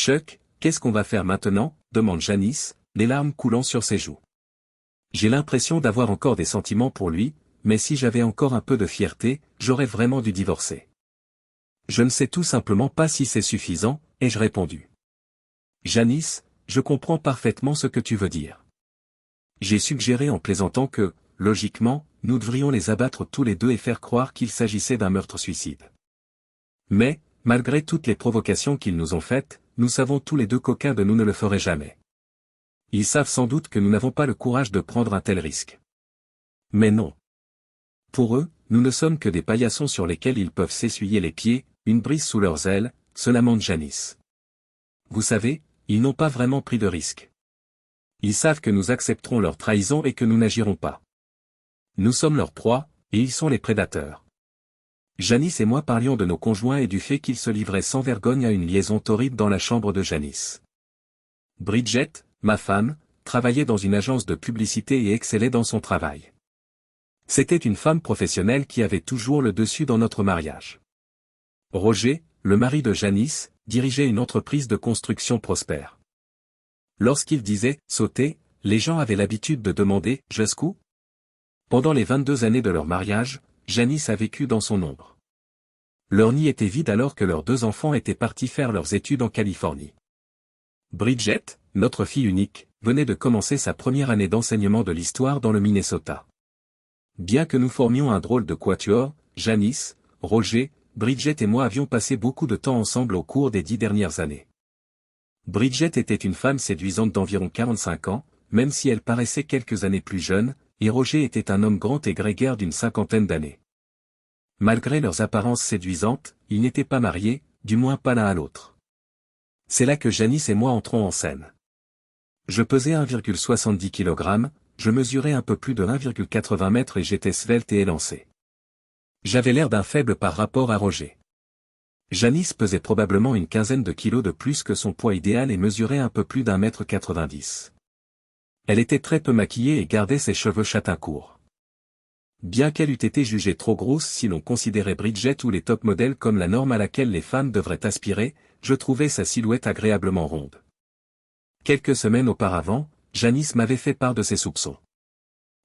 Chuck, qu'est-ce qu'on va faire maintenant, demande Janice, les larmes coulant sur ses joues. J'ai l'impression d'avoir encore des sentiments pour lui, mais si j'avais encore un peu de fierté, j'aurais vraiment dû divorcer. Je ne sais tout simplement pas si c'est suffisant, ai-je répondu. Janice, je comprends parfaitement ce que tu veux dire. J'ai suggéré en plaisantant que, logiquement, nous devrions les abattre tous les deux et faire croire qu'il s'agissait d'un meurtre-suicide. Mais, malgré toutes les provocations qu'ils nous ont faites, nous savons tous les deux qu'aucun de nous ne le ferait jamais. Ils savent sans doute que nous n'avons pas le courage de prendre un tel risque. Mais non. Pour eux, nous ne sommes que des paillassons sur lesquels ils peuvent s'essuyer les pieds, une brise sous leurs ailes, se lamente Janice. Vous savez, ils n'ont pas vraiment pris de risque. Ils savent que nous accepterons leur trahison et que nous n'agirons pas. Nous sommes leur proie, et ils sont les prédateurs. Janice et moi parlions de nos conjoints et du fait qu'ils se livraient sans vergogne à une liaison torride dans la chambre de Janice. Bridget, ma femme, travaillait dans une agence de publicité et excellait dans son travail. C'était une femme professionnelle qui avait toujours le dessus dans notre mariage. Roger, le mari de Janice, dirigeait une entreprise de construction prospère. Lorsqu'il disait « sauter », les gens avaient l'habitude de demander « jusqu'où ». Pendant les 22 années de leur mariage, Janice a vécu dans son ombre. Leur nid était vide alors que leurs 2 enfants étaient partis faire leurs études en Californie. Bridget, notre fille unique, venait de commencer sa première année d'enseignement de l'histoire dans le Minnesota. Bien que nous formions un drôle de quatuor, Janice, Roger, Bridget et moi avions passé beaucoup de temps ensemble au cours des 10 dernières années. Bridget était une femme séduisante d'environ 45 ans, même si elle paraissait quelques années plus jeune, et Roger était un homme grand et grégaire d'une 50aine d'années. Malgré leurs apparences séduisantes, ils n'étaient pas mariés, du moins pas l'un à l'autre. C'est là que Janice et moi entrons en scène. Je pesais 1,70 kg, je mesurais un peu plus de 1,80 m et j'étais svelte et élancé. J'avais l'air d'un faible par rapport à Roger. Janice pesait probablement une quinzaine de kilos de plus que son poids idéal et mesurait un peu plus d'1,90 m. Elle était très peu maquillée et gardait ses cheveux châtains courts. Bien qu'elle eût été jugée trop grosse si l'on considérait Bridget ou les top modèles comme la norme à laquelle les femmes devraient aspirer, je trouvais sa silhouette agréablement ronde. Quelques semaines auparavant, Janice m'avait fait part de ses soupçons.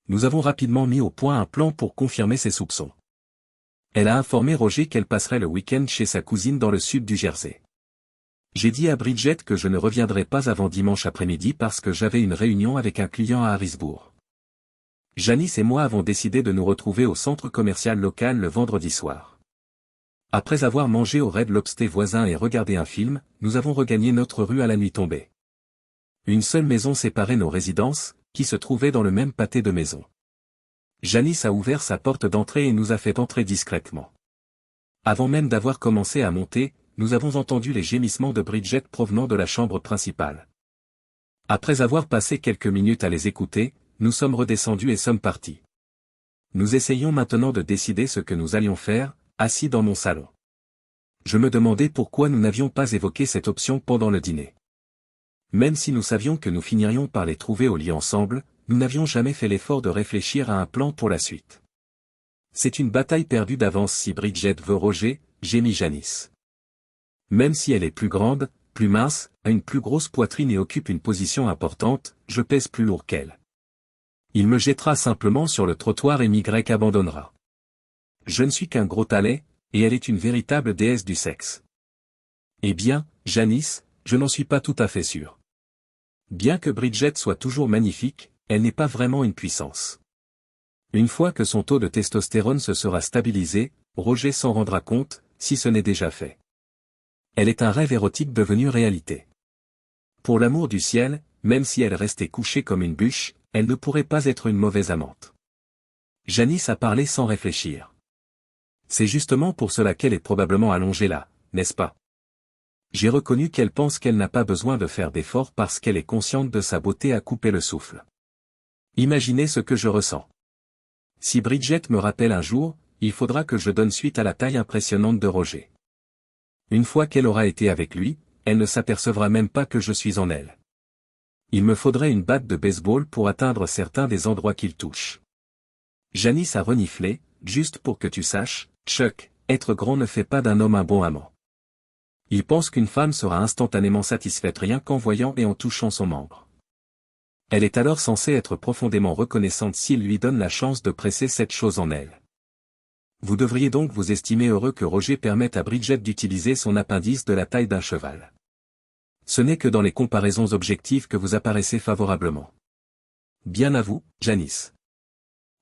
Nous avons rapidement mis au point un plan pour confirmer ses soupçons. Elle a informé Roger qu'elle passerait le week-end chez sa cousine dans le sud du Jersey. J'ai dit à Bridget que je ne reviendrai pas avant dimanche après-midi parce que j'avais une réunion avec un client à Harrisburg. Janice et moi avons décidé de nous retrouver au centre commercial local le vendredi soir. Après avoir mangé au Red Lobster voisin et regardé un film, nous avons regagné notre rue à la nuit tombée. Une seule maison séparait nos résidences, qui se trouvaient dans le même pâté de maisons. Janice a ouvert sa porte d'entrée et nous a fait entrer discrètement. Avant même d'avoir commencé à monter, nous avons entendu les gémissements de Bridget provenant de la chambre principale. Après avoir passé quelques minutes à les écouter, nous sommes redescendus et sommes partis. Nous essayons maintenant de décider ce que nous allions faire, assis dans mon salon. Je me demandais pourquoi nous n'avions pas évoqué cette option pendant le dîner. Même si nous savions que nous finirions par les trouver au lit ensemble, nous n'avions jamais fait l'effort de réfléchir à un plan pour la suite. C'est une bataille perdue d'avance si Bridget veut Roger, gémit Janice. Même si elle est plus grande, plus mince, a une plus grosse poitrine et occupe une position importante, je pèse plus lourd qu'elle. Il me jettera simplement sur le trottoir et m'y abandonnera. Je ne suis qu'un gros talet, et elle est une véritable déesse du sexe. Eh bien, Janice, je n'en suis pas tout à fait sûr. Bien que Bridget soit toujours magnifique, elle n'est pas vraiment une puissance. Une fois que son taux de testostérone se sera stabilisé, Roger s'en rendra compte, si ce n'est déjà fait. Elle est un rêve érotique devenu réalité. Pour l'amour du ciel, même si elle restait couchée comme une bûche, elle ne pourrait pas être une mauvaise amante. Janice a parlé sans réfléchir. C'est justement pour cela qu'elle est probablement allongée là, n'est-ce pas? J'ai reconnu qu'elle pense qu'elle n'a pas besoin de faire d'efforts parce qu'elle est consciente de sa beauté à couper le souffle. Imaginez ce que je ressens. Si Bridget me rappelle un jour, il faudra que je donne suite à la taille impressionnante de Roger. Une fois qu'elle aura été avec lui, elle ne s'apercevra même pas que je suis en elle. Il me faudrait une batte de baseball pour atteindre certains des endroits qu'il touche. Janice a reniflé, juste pour que tu saches, Chuck, être grand ne fait pas d'un homme un bon amant. Il pense qu'une femme sera instantanément satisfaite rien qu'en voyant et en touchant son membre. Elle est alors censée être profondément reconnaissante s'il lui donne la chance de presser cette chose en elle. Vous devriez donc vous estimer heureux que Roger permette à Bridget d'utiliser son appendice de la taille d'un cheval. Ce n'est que dans les comparaisons objectives que vous apparaissez favorablement. Bien à vous, Janice.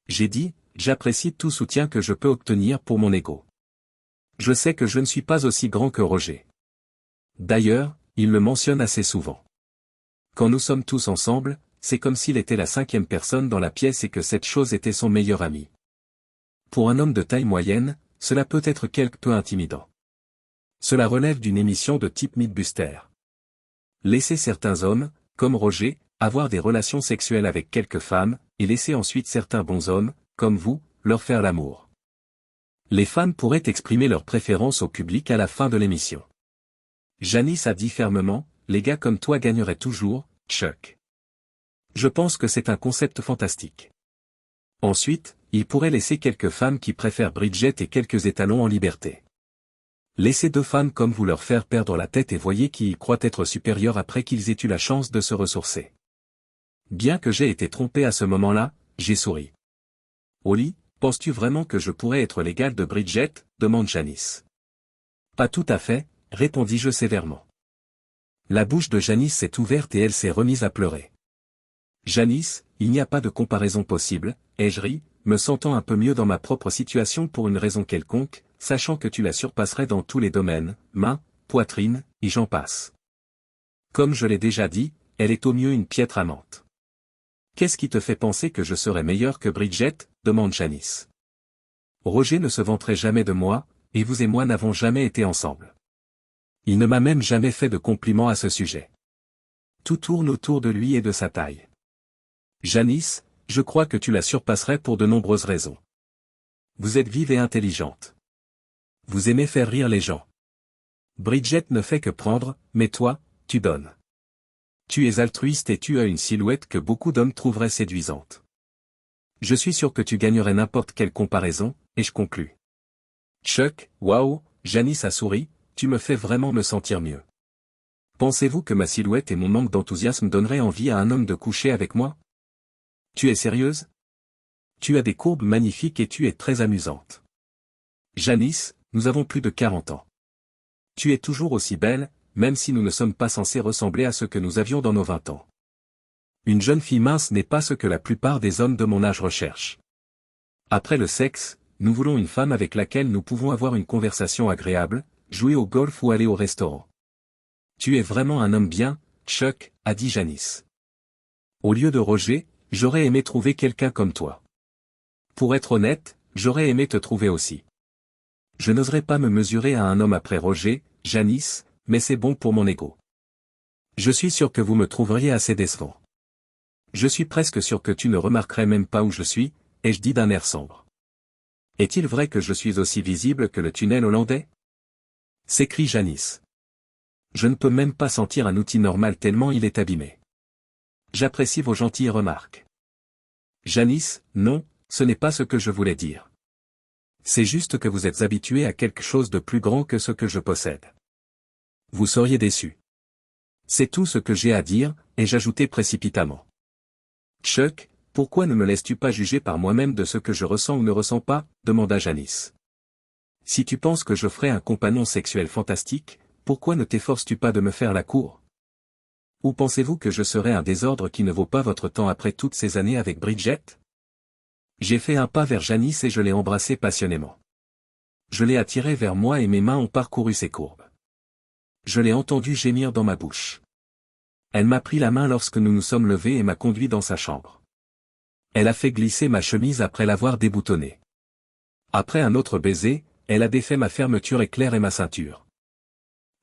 J'ai dit, j'apprécie tout soutien que je peux obtenir pour mon ego. Je sais que je ne suis pas aussi grand que Roger. D'ailleurs, il le mentionne assez souvent. Quand nous sommes tous ensemble, c'est comme s'il était la 5e personne dans la pièce et que cette chose était son meilleur ami. Pour un homme de taille moyenne, cela peut être quelque peu intimidant. Cela relève d'une émission de type Mythbuster. Laissez certains hommes, comme Roger, avoir des relations sexuelles avec quelques femmes, et laissez ensuite certains bons hommes, comme vous, leur faire l'amour. Les femmes pourraient exprimer leur préférence au public à la fin de l'émission. Janice a dit fermement, les gars comme toi gagneraient toujours, Chuck. Je pense que c'est un concept fantastique. Ensuite, il pourrait laisser quelques femmes qui préfèrent Bridget et quelques étalons en liberté. Laissez 2 femmes comme vous leur faire perdre la tête et voyez qui y croient être supérieurs après qu'ils aient eu la chance de se ressourcer. Bien que j'aie été trompé à ce moment-là, j'ai souri. Holly, penses-tu vraiment que je pourrais être l'égal de Bridget, demande Janice. Pas tout à fait, répondis-je sévèrement. La bouche de Janice s'est ouverte et elle s'est remise à pleurer. Janice, il n'y a pas de comparaison possible, ai-je ri, me sentant un peu mieux dans ma propre situation pour une raison quelconque, sachant que tu la surpasserais dans tous les domaines, mains, poitrine, et j'en passe. Comme je l'ai déjà dit, elle est au mieux une piètre amante. Qu'est-ce qui te fait penser que je serais meilleur que Bridget, demande Janice. Roger ne se vanterait jamais de moi, et vous et moi n'avons jamais été ensemble. Il ne m'a même jamais fait de compliments à ce sujet. Tout tourne autour de lui et de sa taille. Janice, je crois que tu la surpasserais pour de nombreuses raisons. Vous êtes vive et intelligente. Vous aimez faire rire les gens. Bridget ne fait que prendre, mais toi, tu donnes. Tu es altruiste et tu as une silhouette que beaucoup d'hommes trouveraient séduisante. Je suis sûr que tu gagnerais n'importe quelle comparaison, et je conclus. Chuck, waouh, Janice a souri, tu me fais vraiment me sentir mieux. Pensez-vous que ma silhouette et mon manque d'enthousiasme donneraient envie à un homme de coucher avec moi? Tu es sérieuse? Tu as des courbes magnifiques et tu es très amusante. Janice, nous avons plus de 40 ans. Tu es toujours aussi belle, même si nous ne sommes pas censés ressembler à ce que nous avions dans nos 20 ans. Une jeune fille mince n'est pas ce que la plupart des hommes de mon âge recherchent. Après le sexe, nous voulons une femme avec laquelle nous pouvons avoir une conversation agréable, jouer au golf ou aller au restaurant. Tu es vraiment un homme bien, Chuck, a dit Janice. Au lieu de Roger, j'aurais aimé trouver quelqu'un comme toi. Pour être honnête, j'aurais aimé te trouver aussi. Je n'oserais pas me mesurer à un homme après Roger, Janice, mais c'est bon pour mon ego. Je suis sûr que vous me trouveriez assez décevant. Je suis presque sûr que tu ne remarquerais même pas où je suis, ai-je dit d'un air sombre. Est-il vrai que je suis aussi visible que le tunnel hollandais? S'écrie Janice. Je ne peux même pas sentir un outil normal tellement il est abîmé. J'apprécie vos gentilles remarques. Janice, non, ce n'est pas ce que je voulais dire. C'est juste que vous êtes habitué à quelque chose de plus grand que ce que je possède. Vous seriez déçu. C'est tout ce que j'ai à dire, et j'ajoutai précipitamment. Chuck, pourquoi ne me laisses-tu pas juger par moi-même de ce que je ressens ou ne ressens pas, demanda Janice. Si tu penses que je ferais un compagnon sexuel fantastique, pourquoi ne t'efforces-tu pas de me faire la cour? Ou pensez-vous que je serais un désordre qui ne vaut pas votre temps après toutes ces années avec Bridget? J'ai fait un pas vers Janice et je l'ai embrassée passionnément. Je l'ai attirée vers moi et mes mains ont parcouru ses courbes. Je l'ai entendue gémir dans ma bouche. Elle m'a pris la main lorsque nous nous sommes levés et m'a conduit dans sa chambre. Elle a fait glisser ma chemise après l'avoir déboutonnée. Après un autre baiser, elle a défait ma fermeture éclair et ma ceinture.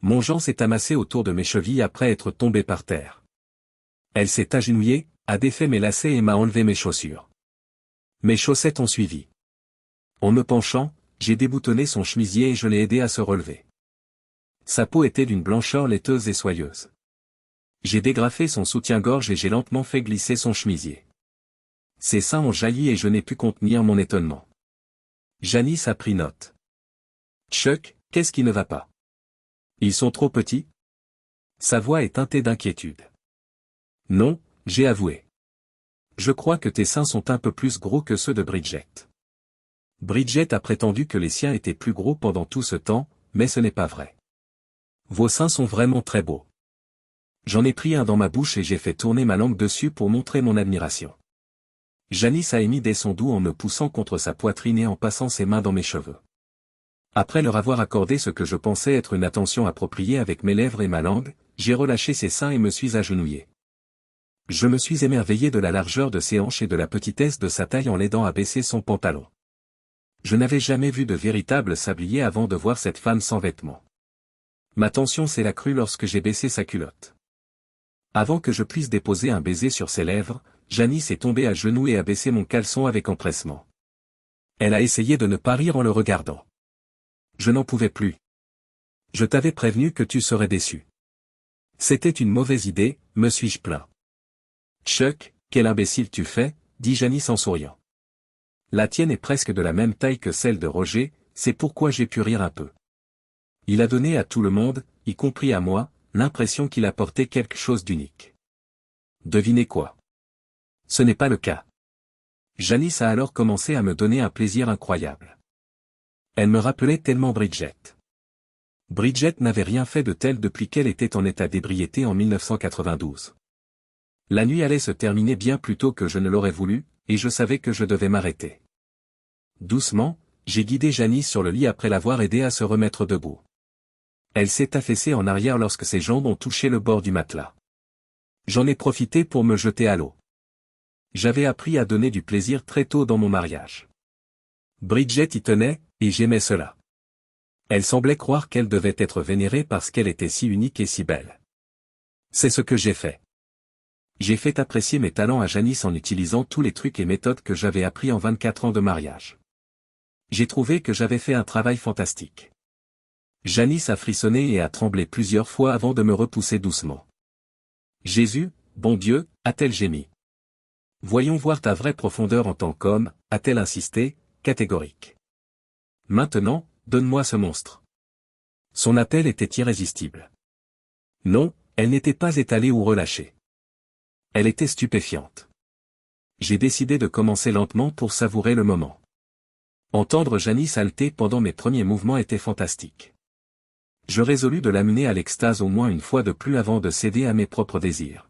Mon gant s'est amassé autour de mes chevilles après être tombé par terre. Elle s'est agenouillée, a défait mes lacets et m'a enlevé mes chaussures. Mes chaussettes ont suivi. En me penchant, j'ai déboutonné son chemisier et je l'ai aidé à se relever. Sa peau était d'une blancheur laiteuse et soyeuse. J'ai dégrafé son soutien-gorge et j'ai lentement fait glisser son chemisier. Ses seins ont jailli et je n'ai pu contenir mon étonnement. Janice a pris note. Chuck, qu'est-ce qui ne va pas? Ils sont trop petits? Sa voix est teintée d'inquiétude. Non, j'ai avoué. Je crois que tes seins sont un peu plus gros que ceux de Bridget. Bridget a prétendu que les siens étaient plus gros pendant tout ce temps, mais ce n'est pas vrai. Vos seins sont vraiment très beaux. J'en ai pris un dans ma bouche et j'ai fait tourner ma langue dessus pour montrer mon admiration. Janice a émis des sons doux en me poussant contre sa poitrine et en passant ses mains dans mes cheveux. Après leur avoir accordé ce que je pensais être une attention appropriée avec mes lèvres et ma langue, j'ai relâché ses seins et me suis agenouillé. Je me suis émerveillé de la largeur de ses hanches et de la petitesse de sa taille en l'aidant à baisser son pantalon. Je n'avais jamais vu de véritable sablier avant de voir cette femme sans vêtements. Ma tension s'est accrue lorsque j'ai baissé sa culotte. Avant que je puisse déposer un baiser sur ses lèvres, Janice est tombée à genoux et a baissé mon caleçon avec empressement. Elle a essayé de ne pas rire en le regardant. Je n'en pouvais plus. Je t'avais prévenu que tu serais déçu. C'était une mauvaise idée, me suis-je plaint. Chuck, quel imbécile tu fais, dit Janice en souriant. La tienne est presque de la même taille que celle de Roger, c'est pourquoi j'ai pu rire un peu. Il a donné à tout le monde, y compris à moi, l'impression qu'il apportait quelque chose d'unique. Devinez quoi? Ce n'est pas le cas. Janice a alors commencé à me donner un plaisir incroyable. Elle me rappelait tellement Bridget. Bridget n'avait rien fait de tel depuis qu'elle était en état d'ébriété en 1992. La nuit allait se terminer bien plus tôt que je ne l'aurais voulu, et je savais que je devais m'arrêter. Doucement, j'ai guidé Janice sur le lit après l'avoir aidée à se remettre debout. Elle s'est affaissée en arrière lorsque ses jambes ont touché le bord du matelas. J'en ai profité pour me jeter à l'eau. J'avais appris à donner du plaisir très tôt dans mon mariage. Bridget y tenait, et j'aimais cela. Elle semblait croire qu'elle devait être vénérée parce qu'elle était si unique et si belle. C'est ce que j'ai fait. J'ai fait apprécier mes talents à Janice en utilisant tous les trucs et méthodes que j'avais appris en 24 ans de mariage. J'ai trouvé que j'avais fait un travail fantastique. Janice a frissonné et a tremblé plusieurs fois avant de me repousser doucement. Jésus, bon Dieu, a-t-elle gémi. Voyons voir ta vraie profondeur en tant qu'homme, a-t-elle insisté, catégorique. Maintenant, donne-moi ce monstre. Son appel était irrésistible. Non, elle n'était pas étalée ou relâchée. Elle était stupéfiante. J'ai décidé de commencer lentement pour savourer le moment. Entendre Janice halter pendant mes premiers mouvements était fantastique. Je résolus de l'amener à l'extase au moins une fois de plus avant de céder à mes propres désirs.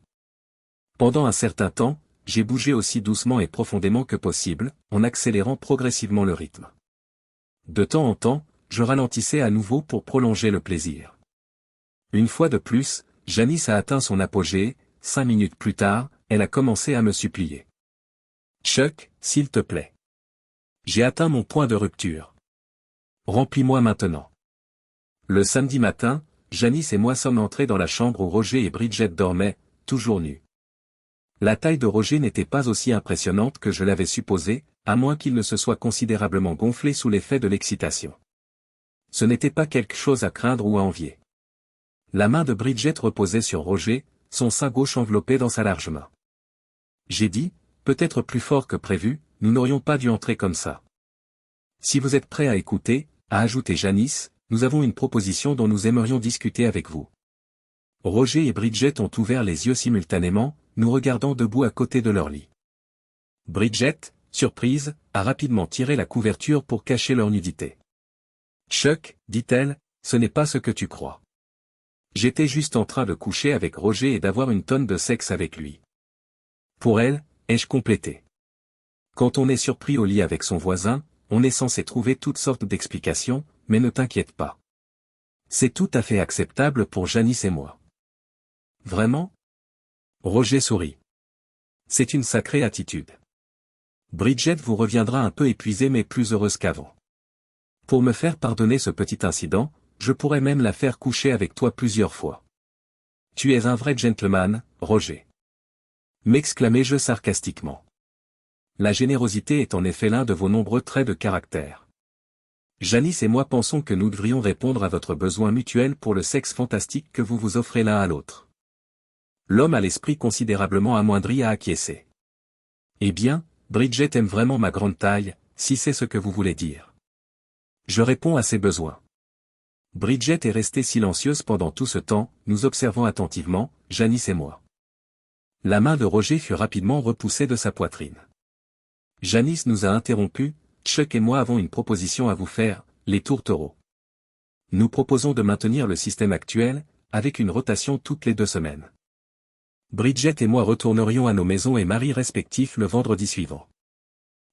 Pendant un certain temps, j'ai bougé aussi doucement et profondément que possible, en accélérant progressivement le rythme. De temps en temps, je ralentissais à nouveau pour prolonger le plaisir. Une fois de plus, Janice a atteint son apogée, 5 minutes plus tard, elle a commencé à me supplier. Chuck, s'il te plaît. J'ai atteint mon point de rupture. Remplis-moi maintenant. Le samedi matin, Janice et moi sommes entrés dans la chambre où Roger et Bridget dormaient, toujours nus. La taille de Roger n'était pas aussi impressionnante que je l'avais supposé, à moins qu'il ne se soit considérablement gonflé sous l'effet de l'excitation. Ce n'était pas quelque chose à craindre ou à envier. La main de Bridget reposait sur Roger, son sein gauche enveloppé dans sa large main. J'ai dit, peut-être plus fort que prévu, nous n'aurions pas dû entrer comme ça. Si vous êtes prêt à écouter, a ajouté Janice, nous avons une proposition dont nous aimerions discuter avec vous. Roger et Bridget ont ouvert les yeux simultanément, nous regardant debout à côté de leur lit. Bridget, surprise, a rapidement tiré la couverture pour cacher leur nudité. Chuck, dit-elle, ce n'est pas ce que tu crois. J'étais juste en train de coucher avec Roger et d'avoir une tonne de sexe avec lui. Pour elle, ai-je complété. Quand on est surpris au lit avec son voisin, on est censé trouver toutes sortes d'explications, mais ne t'inquiète pas. C'est tout à fait acceptable pour Janice et moi. Vraiment? Roger sourit. C'est une sacrée attitude. Bridget vous reviendra un peu épuisée mais plus heureuse qu'avant. Pour me faire pardonner ce petit incident, je pourrais même la faire coucher avec toi plusieurs fois. Tu es un vrai gentleman, Roger. M'exclamai-je sarcastiquement. La générosité est en effet l'un de vos nombreux traits de caractère. Janice et moi pensons que nous devrions répondre à votre besoin mutuel pour le sexe fantastique que vous vous offrez l'un à l'autre. L'homme à l'esprit considérablement amoindri a acquiescé. Eh bien, Bridget aime vraiment ma grande taille, si c'est ce que vous voulez dire. Je réponds à ses besoins. Bridget est restée silencieuse pendant tout ce temps, nous observant attentivement, Janice et moi. La main de Roger fut rapidement repoussée de sa poitrine. Janice nous a interrompus, Chuck et moi avons une proposition à vous faire, les tourtereaux. Nous proposons de maintenir le système actuel, avec une rotation toutes les 2 semaines. Bridget et moi retournerions à nos maisons et maris respectifs le vendredi suivant.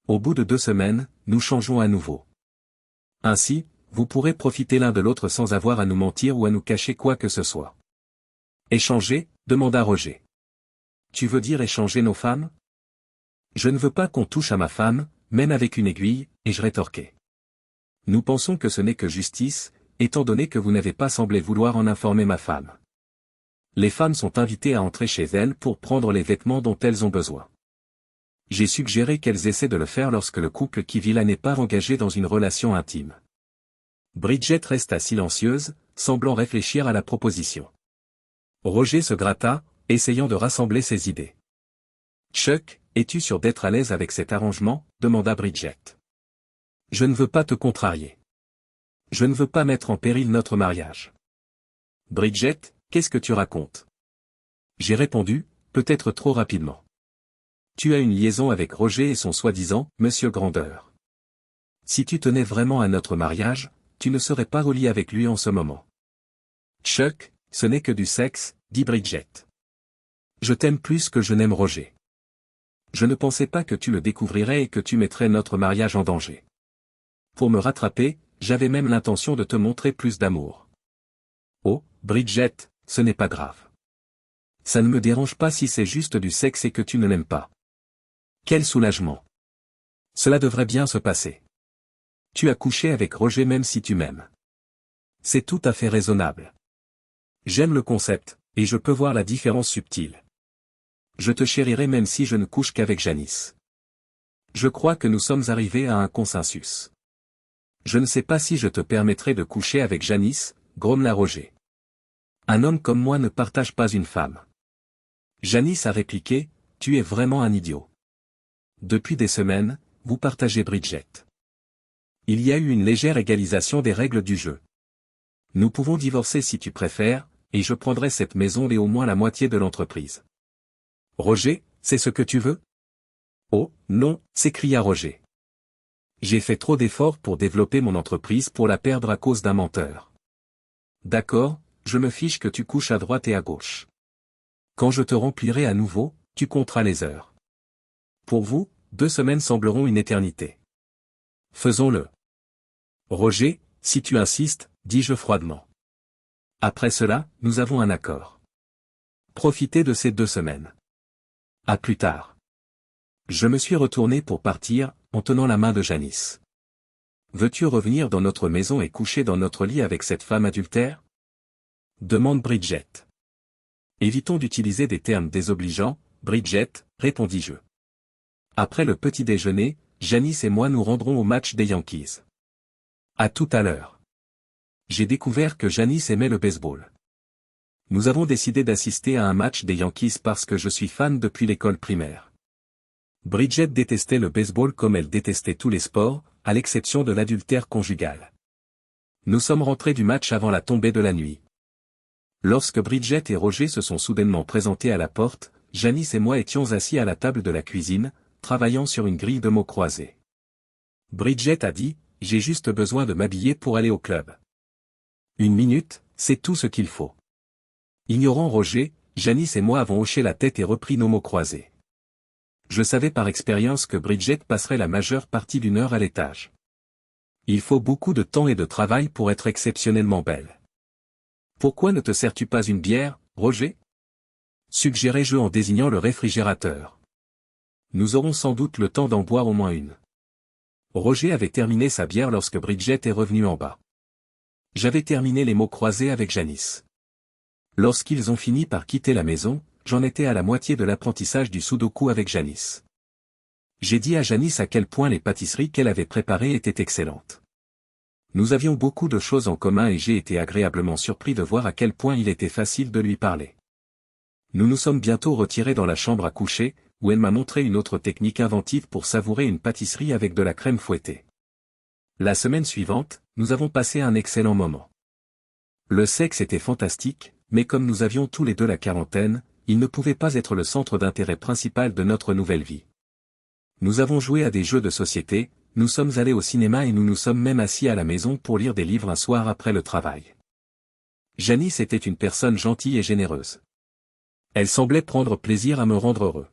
Au bout de 2 semaines, nous changeons à nouveau. Ainsi, vous pourrez profiter l'un de l'autre sans avoir à nous mentir ou à nous cacher quoi que ce soit. Échanger, demanda Roger. Tu veux dire échanger nos femmes? Je ne veux pas qu'on touche à ma femme, même avec une aiguille, et je rétorquai. Nous pensons que ce n'est que justice, étant donné que vous n'avez pas semblé vouloir en informer ma femme. Les femmes sont invitées à entrer chez elles pour prendre les vêtements dont elles ont besoin. J'ai suggéré qu'elles essaient de le faire lorsque le couple qui vit là n'est pas engagé dans une relation intime. Bridget resta silencieuse, semblant réfléchir à la proposition. Roger se gratta, essayant de rassembler ses idées. Chuck, es-tu sûr d'être à l'aise avec cet arrangement? Demanda Bridget. Je ne veux pas te contrarier. Je ne veux pas mettre en péril notre mariage. Bridget, qu'est-ce que tu racontes? J'ai répondu, peut-être trop rapidement. Tu as une liaison avec Roger et son soi-disant « Monsieur Grandeur ». Si tu tenais vraiment à notre mariage, tu ne serais pas relié avec lui en ce moment. Chuck, ce n'est que du sexe, dit Bridget. Je t'aime plus que je n'aime Roger. Je ne pensais pas que tu le découvrirais et que tu mettrais notre mariage en danger. Pour me rattraper, j'avais même l'intention de te montrer plus d'amour. Oh, Bridget, ce n'est pas grave. Ça ne me dérange pas si c'est juste du sexe et que tu ne l'aimes pas. Quel soulagement. Cela devrait bien se passer. Tu as couché avec Roger même si tu m'aimes. C'est tout à fait raisonnable. J'aime le concept, et je peux voir la différence subtile. Je te chérirai même si je ne couche qu'avec Janice. Je crois que nous sommes arrivés à un consensus. Je ne sais pas si je te permettrai de coucher avec Janice, grommela Roger. Un homme comme moi ne partage pas une femme. Janice a répliqué, tu es vraiment un idiot. Depuis des semaines, vous partagez Bridget. Il y a eu une légère égalisation des règles du jeu. Nous pouvons divorcer si tu préfères, et je prendrai cette maison et au moins la moitié de l'entreprise. Roger, c'est ce que tu veux? Oh, non, s'écria Roger. J'ai fait trop d'efforts pour développer mon entreprise pour la perdre à cause d'un menteur. D'accord, je me fiche que tu couches à droite et à gauche. Quand je te remplirai à nouveau, tu compteras les heures. Pour vous, 2 semaines sembleront une éternité. Faisons-le. Roger, si tu insistes, dis-je froidement. Après cela, nous avons un accord. Profitez de ces 2 semaines. À plus tard. Je me suis retourné pour partir, en tenant la main de Janice. Veux-tu revenir dans notre maison et coucher dans notre lit avec cette femme adultère? Demande Bridget. Évitons d'utiliser des termes désobligeants, Bridget, répondis-je. Après le petit déjeuner, Janice et moi nous rendrons au match des Yankees. À tout à l'heure. J'ai découvert que Janice aimait le baseball. Nous avons décidé d'assister à un match des Yankees parce que je suis fan depuis l'école primaire. Bridget détestait le baseball comme elle détestait tous les sports, à l'exception de l'adultère conjugal. Nous sommes rentrés du match avant la tombée de la nuit. Lorsque Bridget et Roger se sont soudainement présentés à la porte, Janice et moi étions assis à la table de la cuisine, travaillant sur une grille de mots croisés. Bridget a dit, « J'ai juste besoin de m'habiller pour aller au club. » 1 minute, c'est tout ce qu'il faut. Ignorant Roger, Janice et moi avons hoché la tête et repris nos mots croisés. Je savais par expérience que Bridget passerait la majeure partie d'une heure à l'étage. Il faut beaucoup de temps et de travail pour être exceptionnellement belle. Pourquoi ne te sers-tu pas une bière, Roger? Suggérai-je en désignant le réfrigérateur. Nous aurons sans doute le temps d'en boire au moins une. Roger avait terminé sa bière lorsque Bridget est revenue en bas. J'avais terminé les mots croisés avec Janice. Lorsqu'ils ont fini par quitter la maison, j'en étais à la moitié de l'apprentissage du sudoku avec Janice. J'ai dit à Janice à quel point les pâtisseries qu'elle avait préparées étaient excellentes. Nous avions beaucoup de choses en commun et j'ai été agréablement surpris de voir à quel point il était facile de lui parler. Nous nous sommes bientôt retirés dans la chambre à coucher, où elle m'a montré une autre technique inventive pour savourer une pâtisserie avec de la crème fouettée. La semaine suivante, nous avons passé un excellent moment. Le sexe était fantastique, mais comme nous avions tous les deux la quarantaine, il ne pouvait pas être le centre d'intérêt principal de notre nouvelle vie. Nous avons joué à des jeux de société, nous sommes allés au cinéma et nous nous sommes même assis à la maison pour lire des livres un soir après le travail. Janice était une personne gentille et généreuse. Elle semblait prendre plaisir à me rendre heureux.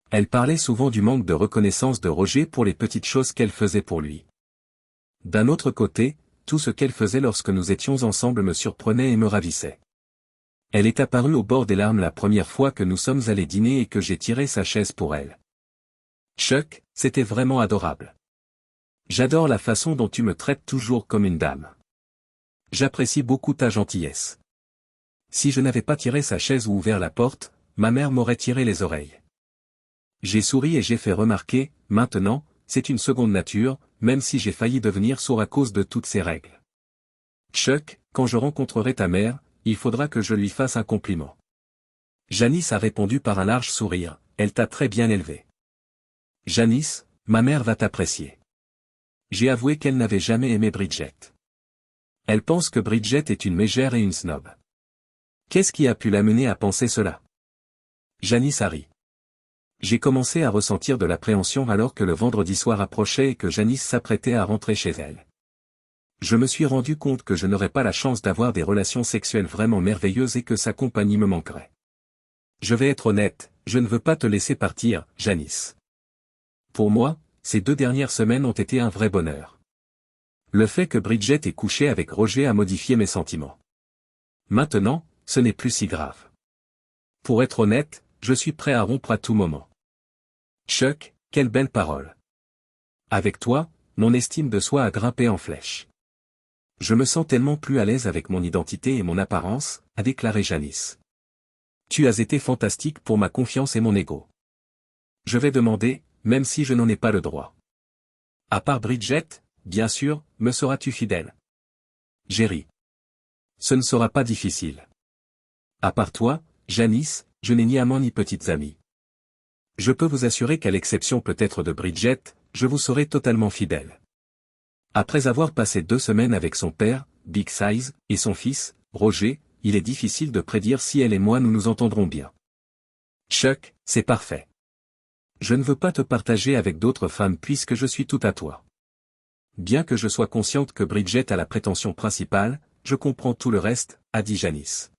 Elle parlait souvent du manque de reconnaissance de Roger pour les petites choses qu'elle faisait pour lui. D'un autre côté, tout ce qu'elle faisait lorsque nous étions ensemble me surprenait et me ravissait. Elle est apparue au bord des larmes la première fois que nous sommes allés dîner et que j'ai tiré sa chaise pour elle. Chuck, c'était vraiment adorable. J'adore la façon dont tu me traites toujours comme une dame. J'apprécie beaucoup ta gentillesse. Si je n'avais pas tiré sa chaise ou ouvert la porte, ma mère m'aurait tiré les oreilles. J'ai souri et j'ai fait remarquer, maintenant, c'est une seconde nature, même si j'ai failli devenir sourd à cause de toutes ces règles. Chuck, quand je rencontrerai ta mère, il faudra que je lui fasse un compliment. Janice a répondu par un large sourire, elle t'a très bien élevé. Janice, ma mère va t'apprécier. J'ai avoué qu'elle n'avait jamais aimé Bridget. Elle pense que Bridget est une mégère et une snob. Qu'est-ce qui a pu l'amener à penser cela? Janice a ri. J'ai commencé à ressentir de l'appréhension alors que le vendredi soir approchait et que Janice s'apprêtait à rentrer chez elle. Je me suis rendu compte que je n'aurais pas la chance d'avoir des relations sexuelles vraiment merveilleuses et que sa compagnie me manquerait. Je vais être honnête, je ne veux pas te laisser partir, Janice. Pour moi, ces 2 dernières semaines ont été un vrai bonheur. Le fait que Bridget ait couché avec Roger a modifié mes sentiments. Maintenant, ce n'est plus si grave. Pour être honnête, je suis prêt à rompre à tout moment. Chuck, quelle belle parole. Avec toi, mon estime de soi a grimpé en flèche. Je me sens tellement plus à l'aise avec mon identité et mon apparence, a déclaré Janice. Tu as été fantastique pour ma confiance et mon ego. Je vais demander, même si je n'en ai pas le droit. À part Bridget, bien sûr, me seras-tu fidèle? J'ai ri. Ce ne sera pas difficile. À part toi, Janice, je n'ai ni amant ni petites amies. Je peux vous assurer qu'à l'exception peut-être de Bridget, je vous serai totalement fidèle. Après avoir passé 2 semaines avec son père, Big Size, et son fils, Roger, il est difficile de prédire si elle et moi nous nous entendrons bien. Chuck, c'est parfait. Je ne veux pas te partager avec d'autres femmes puisque je suis tout à toi. Bien que je sois consciente que Bridget a la prétention principale, je comprends tout le reste, a dit Janice.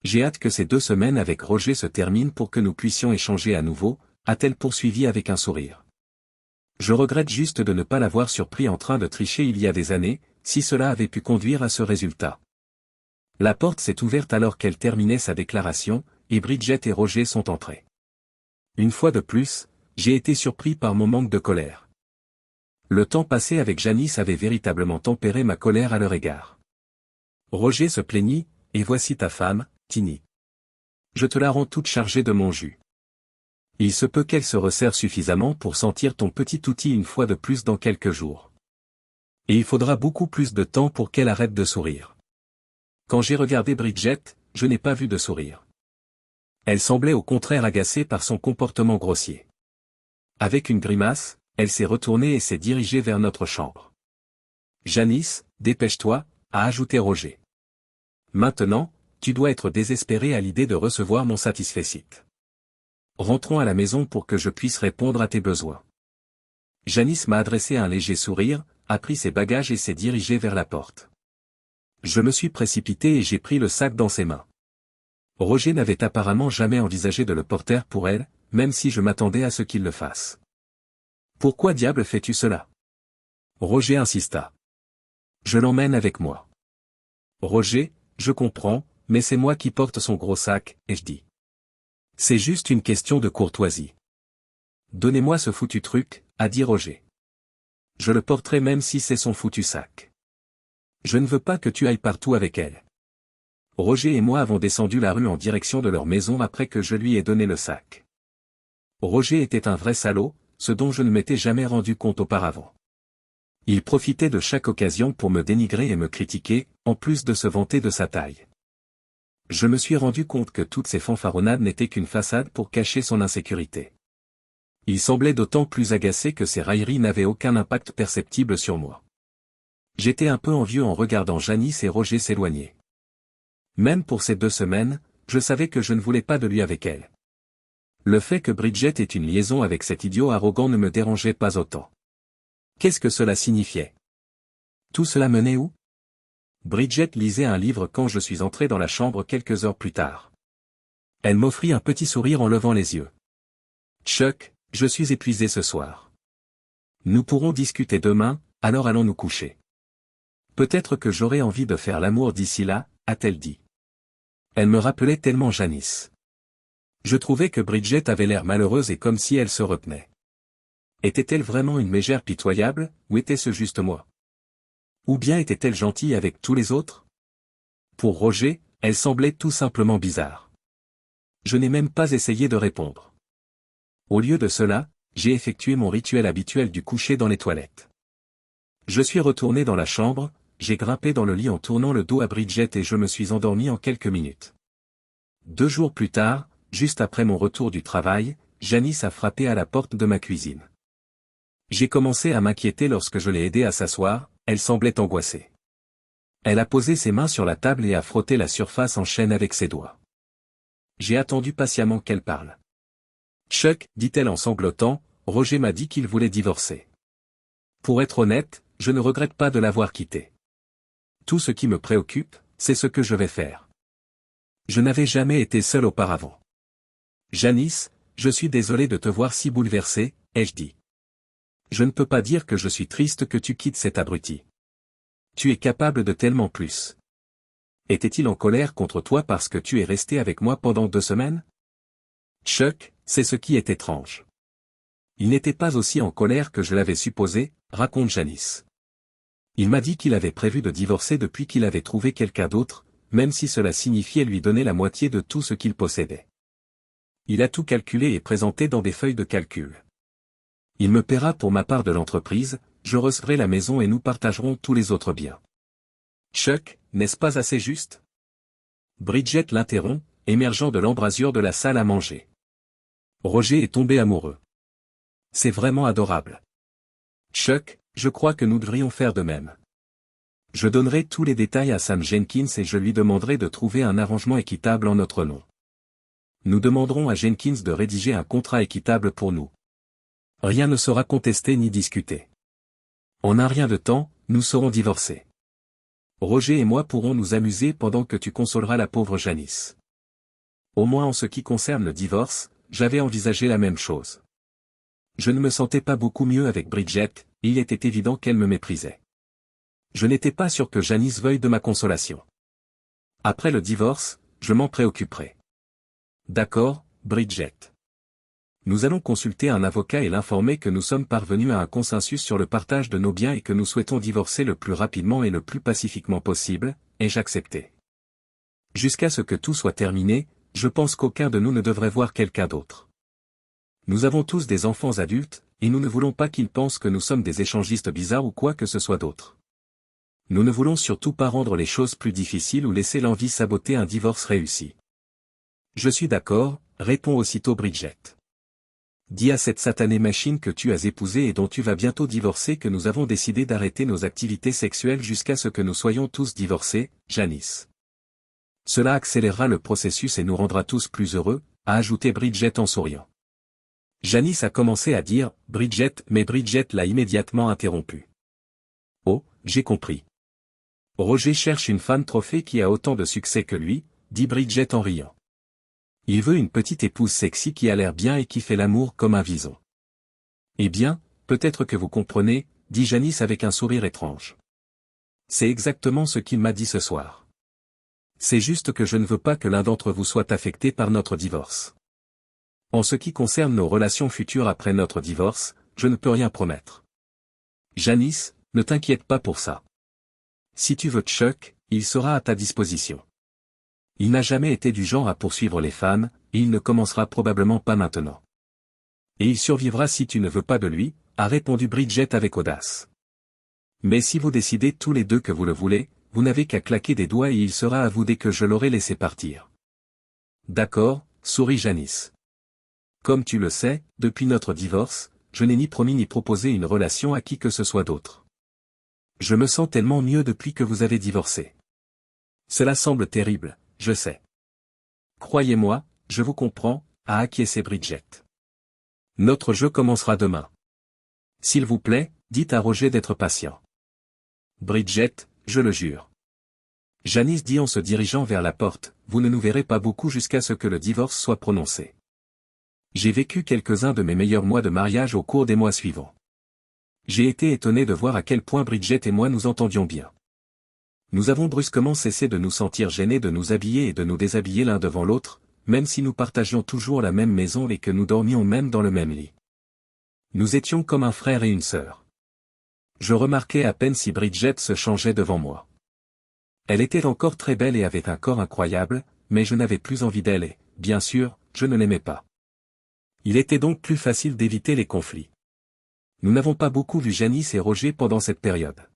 J'ai hâte que ces 2 semaines avec Roger se terminent pour que nous puissions échanger à nouveau, a-t-elle poursuivi avec un sourire. Je regrette juste de ne pas l'avoir surpris en train de tricher il y a des années, si cela avait pu conduire à ce résultat. La porte s'est ouverte alors qu'elle terminait sa déclaration, et Bridget et Roger sont entrés. Une fois de plus, j'ai été surpris par mon manque de colère. Le temps passé avec Janice avait véritablement tempéré ma colère à leur égard. Roger se plaignit, et voici ta femme, Tini. Je te la rends toute chargée de mon jus. Il se peut qu'elle se resserre suffisamment pour sentir ton petit outil une fois de plus dans quelques jours. Et il faudra beaucoup plus de temps pour qu'elle arrête de sourire. Quand j'ai regardé Bridget, je n'ai pas vu de sourire. Elle semblait au contraire agacée par son comportement grossier. Avec une grimace, elle s'est retournée et s'est dirigée vers notre chambre. Janice, dépêche-toi, a ajouté Roger. Maintenant, tu dois être désespéré à l'idée de recevoir mon satisfecit. Rentrons à la maison pour que je puisse répondre à tes besoins. Janice m'a adressé un léger sourire, a pris ses bagages et s'est dirigée vers la porte. Je me suis précipité et j'ai pris le sac dans ses mains. Roger n'avait apparemment jamais envisagé de le porter pour elle, même si je m'attendais à ce qu'il le fasse. Pourquoi diable fais-tu cela? Roger insista. Je l'emmène avec moi. Roger, je comprends, mais c'est moi qui porte son gros sac, ai-je dit. C'est juste une question de courtoisie. Donnez-moi ce foutu truc, a dit Roger. Je le porterai même si c'est son foutu sac. Je ne veux pas que tu ailles partout avec elle. Roger et moi avons descendu la rue en direction de leur maison après que je lui ai donné le sac. Roger était un vrai salaud, ce dont je ne m'étais jamais rendu compte auparavant. Il profitait de chaque occasion pour me dénigrer et me critiquer, en plus de se vanter de sa taille. Je me suis rendu compte que toutes ces fanfaronnades n'étaient qu'une façade pour cacher son insécurité. Il semblait d'autant plus agacé que ses railleries n'avaient aucun impact perceptible sur moi. J'étais un peu envieux en regardant Janice et Roger s'éloigner. Même pour ces 2 semaines, je savais que je ne voulais pas de lui avec elle. Le fait que Bridget ait une liaison avec cet idiot arrogant ne me dérangeait pas autant. Qu'est-ce que cela signifiait? Tout cela menait où? Bridget lisait un livre quand je suis entré dans la chambre quelques heures plus tard. Elle m'offrit un petit sourire en levant les yeux. Chuck, je suis épuisé ce soir. Nous pourrons discuter demain, alors allons nous coucher. Peut-être que j'aurai envie de faire l'amour d'ici là, a-t-elle dit. Elle me rappelait tellement Janice. Je trouvais que Bridget avait l'air malheureuse et comme si elle se retenait. Était-elle vraiment une mégère pitoyable, ou était-ce juste moi? Ou bien était-elle gentille avec tous les autres? Pour Roger, elle semblait tout simplement bizarre. Je n'ai même pas essayé de répondre. Au lieu de cela, j'ai effectué mon rituel habituel du coucher dans les toilettes. Je suis retourné dans la chambre, j'ai grimpé dans le lit en tournant le dos à Bridget et je me suis endormi en quelques minutes. 2 jours plus tard, juste après mon retour du travail, Janice a frappé à la porte de ma cuisine. J'ai commencé à m'inquiéter lorsque je l'ai aidée à s'asseoir, elle semblait angoissée. Elle a posé ses mains sur la table et a frotté la surface en chaîne avec ses doigts. J'ai attendu patiemment qu'elle parle. Chuck, dit-elle en sanglotant, Roger m'a dit qu'il voulait divorcer. Pour être honnête, je ne regrette pas de l'avoir quitté. Tout ce qui me préoccupe, c'est ce que je vais faire. Je n'avais jamais été seul auparavant. Janice, je suis désolé de te voir si bouleversée, ai-je dit. Je ne peux pas dire que je suis triste que tu quittes cet abruti. Tu es capable de tellement plus. Était-il en colère contre toi parce que tu es resté avec moi pendant 2 semaines? Chuck, c'est ce qui est étrange. Il n'était pas aussi en colère que je l'avais supposé, raconte Janice. Il m'a dit qu'il avait prévu de divorcer depuis qu'il avait trouvé quelqu'un d'autre, même si cela signifiait lui donner la moitié de tout ce qu'il possédait. Il a tout calculé et présenté dans des feuilles de calcul. Il me paiera pour ma part de l'entreprise, je recevrai la maison et nous partagerons tous les autres biens. Chuck, n'est-ce pas assez juste? Bridget l'interrompt, émergeant de l'embrasure de la salle à manger. Roger est tombé amoureux. C'est vraiment adorable. Chuck, je crois que nous devrions faire de même. Je donnerai tous les détails à Sam Jenkins et je lui demanderai de trouver un arrangement équitable en notre nom. Nous demanderons à Jenkins de rédiger un contrat équitable pour nous. Rien ne sera contesté ni discuté. En un rien de temps, nous serons divorcés. Roger et moi pourrons nous amuser pendant que tu consoleras la pauvre Janice. Au moins en ce qui concerne le divorce, j'avais envisagé la même chose. Je ne me sentais pas beaucoup mieux avec Bridget, et il était évident qu'elle me méprisait. Je n'étais pas sûr que Janice veuille de ma consolation. Après le divorce, je m'en préoccuperai. D'accord, Bridget. Nous allons consulter un avocat et l'informer que nous sommes parvenus à un consensus sur le partage de nos biens et que nous souhaitons divorcer le plus rapidement et le plus pacifiquement possible, ai-je accepté. Jusqu'à ce que tout soit terminé, je pense qu'aucun de nous ne devrait voir quelqu'un d'autre. Nous avons tous des enfants adultes, et nous ne voulons pas qu'ils pensent que nous sommes des échangistes bizarres ou quoi que ce soit d'autre. Nous ne voulons surtout pas rendre les choses plus difficiles ou laisser l'envie saboter un divorce réussi. Je suis d'accord, répond aussitôt Bridget. Dis à cette satanée machine que tu as épousée et dont tu vas bientôt divorcer que nous avons décidé d'arrêter nos activités sexuelles jusqu'à ce que nous soyons tous divorcés, Janice. Cela accélérera le processus et nous rendra tous plus heureux, a ajouté Bridget en souriant. Janice a commencé à dire « Bridget » mais Bridget l'a immédiatement interrompu. Oh, j'ai compris. Roger cherche une femme trophée qui a autant de succès que lui, dit Bridget en riant. Il veut une petite épouse sexy qui a l'air bien et qui fait l'amour comme un vison. Eh bien, peut-être que vous comprenez, dit Janice avec un sourire étrange. C'est exactement ce qu'il m'a dit ce soir. C'est juste que je ne veux pas que l'un d'entre vous soit affecté par notre divorce. En ce qui concerne nos relations futures après notre divorce, je ne peux rien promettre. Janice, ne t'inquiète pas pour ça. Si tu veux Chuck, il sera à ta disposition. Il n'a jamais été du genre à poursuivre les femmes, et il ne commencera probablement pas maintenant. Et il survivra si tu ne veux pas de lui, a répondu Bridget avec audace. Mais si vous décidez tous les deux que vous le voulez, vous n'avez qu'à claquer des doigts et il sera à vous dès que je l'aurai laissé partir. D'accord, sourit Janice. Comme tu le sais, depuis notre divorce, je n'ai ni promis ni proposé une relation à qui que ce soit d'autre. Je me sens tellement mieux depuis que vous avez divorcé. Cela semble terrible, je sais. Croyez-moi, je vous comprends, a acquiescé Bridget. Notre jeu commencera demain. S'il vous plaît, dites à Roger d'être patient. Bridget, je le jure. Janice dit en se dirigeant vers la porte, vous ne nous verrez pas beaucoup jusqu'à ce que le divorce soit prononcé. J'ai vécu quelques-uns de mes meilleurs mois de mariage au cours des mois suivants. J'ai été étonné de voir à quel point Bridget et moi nous entendions bien. Nous avons brusquement cessé de nous sentir gênés de nous habiller et de nous déshabiller l'un devant l'autre, même si nous partagions toujours la même maison et que nous dormions même dans le même lit. Nous étions comme un frère et une sœur. Je remarquais à peine si Bridget se changeait devant moi. Elle était encore très belle et avait un corps incroyable, mais je n'avais plus envie d'elle et, bien sûr, je ne l'aimais pas. Il était donc plus facile d'éviter les conflits. Nous n'avons pas beaucoup vu Janice et Roger pendant cette période.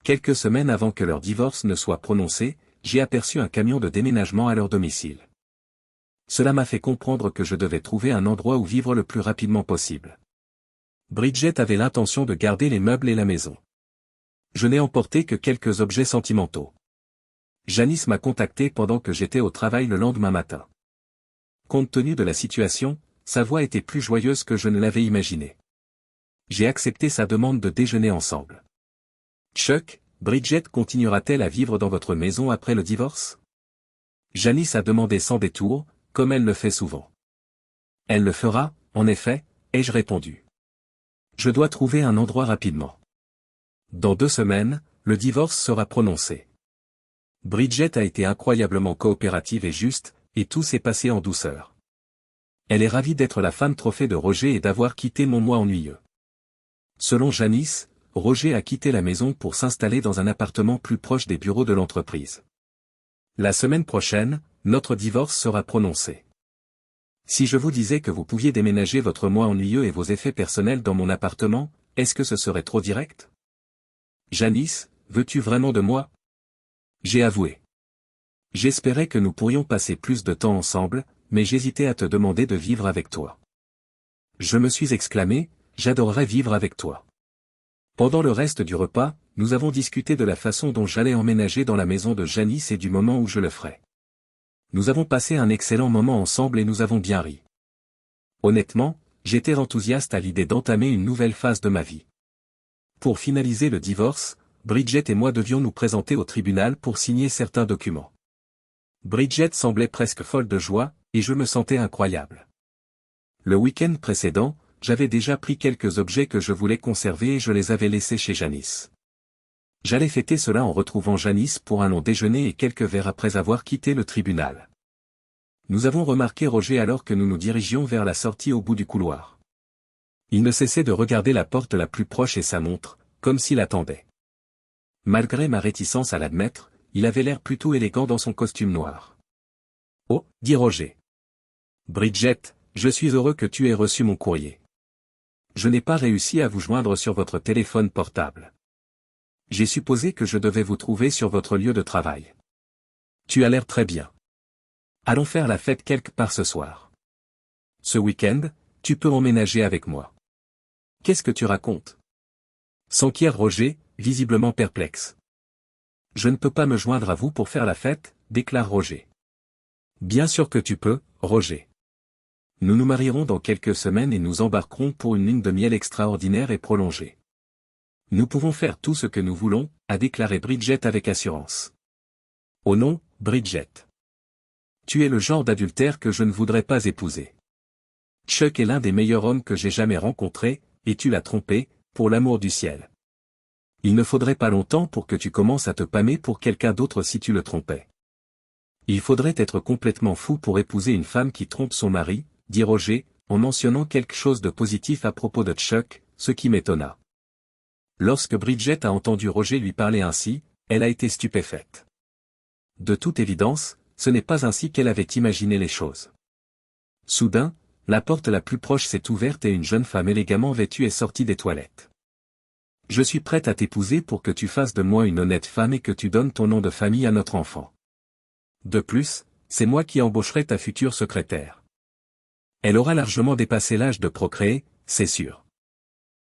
Quelques semaines avant que leur divorce ne soit prononcé, j'ai aperçu un camion de déménagement à leur domicile. Cela m'a fait comprendre que je devais trouver un endroit où vivre le plus rapidement possible. Bridget avait l'intention de garder les meubles et la maison. Je n'ai emporté que quelques objets sentimentaux. Janice m'a contacté pendant que j'étais au travail le lendemain matin. Compte tenu de la situation, sa voix était plus joyeuse que je ne l'avais imaginé. J'ai accepté sa demande de déjeuner ensemble. Chuck, Bridget continuera-t-elle à vivre dans votre maison après le divorce? Janice a demandé sans détour, comme elle le fait souvent. Elle le fera, en effet, ai-je répondu. Je dois trouver un endroit rapidement. Dans 2 semaines, le divorce sera prononcé. Bridget a été incroyablement coopérative et juste, et tout s'est passé en douceur. Elle est ravie d'être la femme trophée de Roger et d'avoir quitté mon moi ennuyeux. Selon Janice, Roger a quitté la maison pour s'installer dans un appartement plus proche des bureaux de l'entreprise. La semaine prochaine, notre divorce sera prononcé. Si je vous disais que vous pouviez déménager votre moi ennuyeux et vos effets personnels dans mon appartement, est-ce que ce serait trop direct? Janice, veux-tu vraiment de moi? J'ai avoué. J'espérais que nous pourrions passer plus de temps ensemble, mais j'hésitais à te demander de vivre avec toi. Je me suis exclamé, j'adorerais vivre avec toi. Pendant le reste du repas, nous avons discuté de la façon dont j'allais emménager dans la maison de Janice et du moment où je le ferais. Nous avons passé un excellent moment ensemble et nous avons bien ri. Honnêtement, j'étais enthousiaste à l'idée d'entamer une nouvelle phase de ma vie. Pour finaliser le divorce, Bridget et moi devions nous présenter au tribunal pour signer certains documents. Bridget semblait presque folle de joie, et je me sentais incroyable. Le week-end précédent, j'avais déjà pris quelques objets que je voulais conserver et je les avais laissés chez Janice. J'allais fêter cela en retrouvant Janice pour un long déjeuner et quelques verres après avoir quitté le tribunal. Nous avons remarqué Roger alors que nous nous dirigions vers la sortie au bout du couloir. Il ne cessait de regarder la porte la plus proche et sa montre, comme s'il attendait. Malgré ma réticence à l'admettre, il avait l'air plutôt élégant dans son costume noir. « Oh, dit Roger. Bridget, je suis heureux que tu aies reçu mon courrier. Je n'ai pas réussi à vous joindre sur votre téléphone portable. J'ai supposé que je devais vous trouver sur votre lieu de travail. Tu as l'air très bien. Allons faire la fête quelque part ce soir. Ce week-end, tu peux emménager avec moi. Qu'est-ce que tu racontes? S'enquiert Roger, visiblement perplexe. Je ne peux pas me joindre à vous pour faire la fête, déclare Roger. Bien sûr que tu peux, Roger. Nous nous marierons dans quelques semaines et nous embarquerons pour une lune de miel extraordinaire et prolongée. Nous pouvons faire tout ce que nous voulons, a déclaré Bridget avec assurance. Oh non, Bridget. Tu es le genre d'adultère que je ne voudrais pas épouser. Chuck est l'un des meilleurs hommes que j'ai jamais rencontrés, et tu l'as trompé, pour l'amour du ciel. Il ne faudrait pas longtemps pour que tu commences à te pâmer pour quelqu'un d'autre si tu le trompais. Il faudrait être complètement fou pour épouser une femme qui trompe son mari, dit Roger, en mentionnant quelque chose de positif à propos de Chuck, ce qui m'étonna. Lorsque Bridget a entendu Roger lui parler ainsi, elle a été stupéfaite. De toute évidence, ce n'est pas ainsi qu'elle avait imaginé les choses. Soudain, la porte la plus proche s'est ouverte et une jeune femme élégamment vêtue est sortie des toilettes. Je suis prête à t'épouser pour que tu fasses de moi une honnête femme et que tu donnes ton nom de famille à notre enfant. De plus, c'est moi qui embaucherai ta future secrétaire. Elle aura largement dépassé l'âge de procréer, c'est sûr.